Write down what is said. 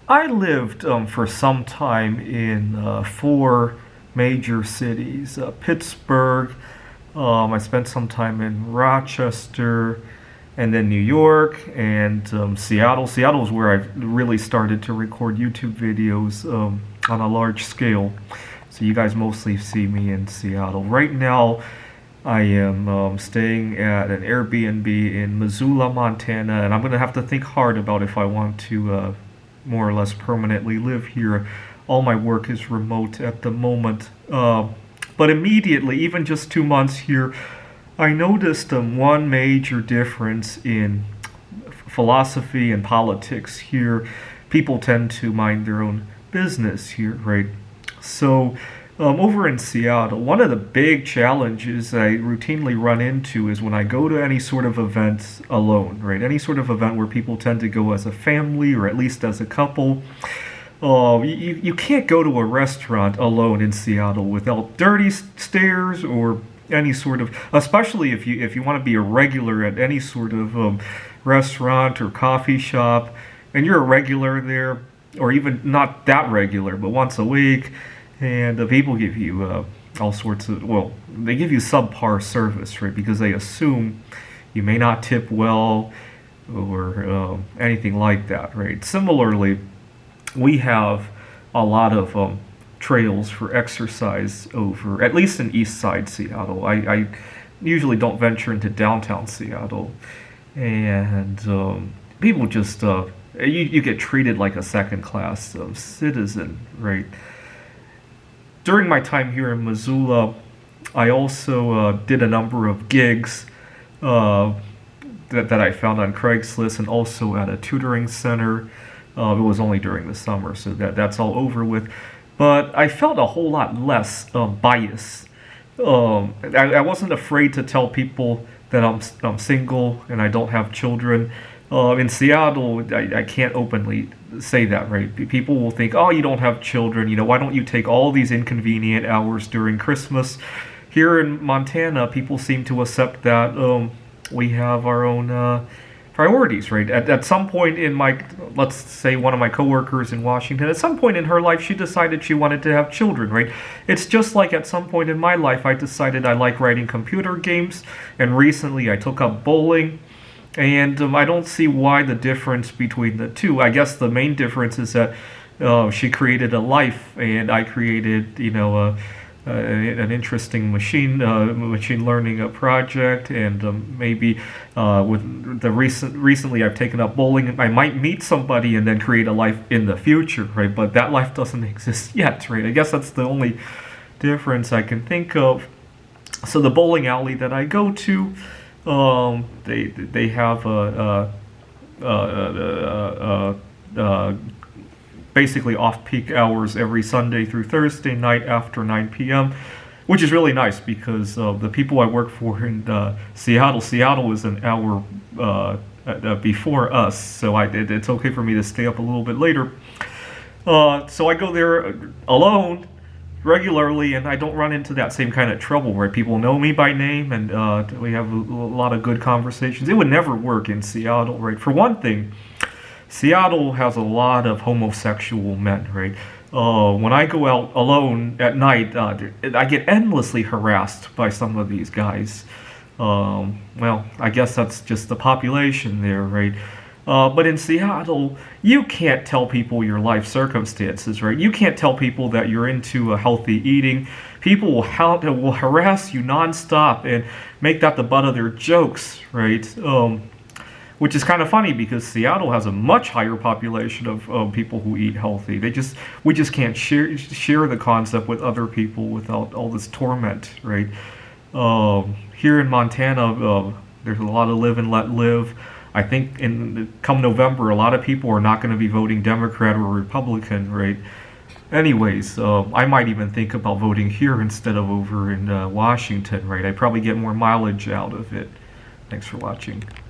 I lived for some time in four major cities. Pittsburgh, I spent some time in Rochester, and then New York, and Seattle. Seattle is where I really started to record YouTube videos on a large scale. So you guys mostly see me in Seattle. Right now, I am staying at an Airbnb in Missoula, Montana, and I'm going to have to think hard about if I want to more or less permanently live here. All my work is remote at the moment. But immediately, even just 2 months here, I noticed one major difference in philosophy and politics here. People tend to mind their own business here, right? So, over in Seattle, one of the big challenges I routinely run into is when I go to any sort of event alone, right? Any sort of event where people tend to go as a family or at least as a couple. You can't go to a restaurant alone in Seattle without dirty stairs or any sort of, especially if you want to be a regular at any sort of restaurant or coffee shop, and you're a regular there, or even not that regular, but once a week, and the people give you all sorts of, well, they give you subpar service, right? Because they assume you may not tip well or anything like that, right? Similarly, we have a lot of trails for exercise over, at least in East Side Seattle. I usually don't venture into downtown Seattle, and people just you get treated like a second class citizen, right? During my time here in Missoula, I also did a number of gigs that I found on Craigslist, and also at a tutoring center. It was only during the summer, so that's all over with. But I felt a whole lot less bias. I wasn't afraid to tell people that I'm single and I don't have children. In Seattle, I can't openly say that, right? People will think, oh, you don't have children, why don't you take all these inconvenient hours during Christmas? Here in Montana, people seem to accept that we have our own priorities, right? At some point in let's say one of my coworkers in Washington, at some point in her life, she decided she wanted to have children, right? It's just like at some point in my life, I decided I like writing computer games, and recently I took up bowling. And I don't see why the difference between the two. I guess the main difference is that she created a life, and I created, an interesting machine learning project. And maybe with the recently I've taken up bowling, I might meet somebody and then create a life in the future, right? But that life doesn't exist yet, right? I guess that's the only difference I can think of. So the bowling alley that I go to, they have basically off-peak hours every Sunday through Thursday night after 9 p.m., which is really nice because the people I work for in Seattle is an hour before us, so it's okay for me to stay up a little bit later. So I go there alone regularly, and I don't run into that same kind of trouble where people know me by name, and we have a lot of good conversations. It would never work in Seattle, right? For one thing, Seattle has a lot of homosexual men, right? When I go out alone at night, I get endlessly harassed by some of these guys. Well, I guess that's just the population there, right? But in Seattle, you can't tell people your life circumstances, right? You can't tell people that you're into healthy eating. People will harass you nonstop and make that the butt of their jokes, right? Which is kind of funny because Seattle has a much higher population of people who eat healthy. We just can't share the concept with other people without all this torment, right? Here in Montana, there's a lot of live and let live. I think come November, a lot of people are not going to be voting Democrat or Republican, right? Anyways, I might even think about voting here instead of over in Washington, right? I probably get more mileage out of it. Thanks for watching.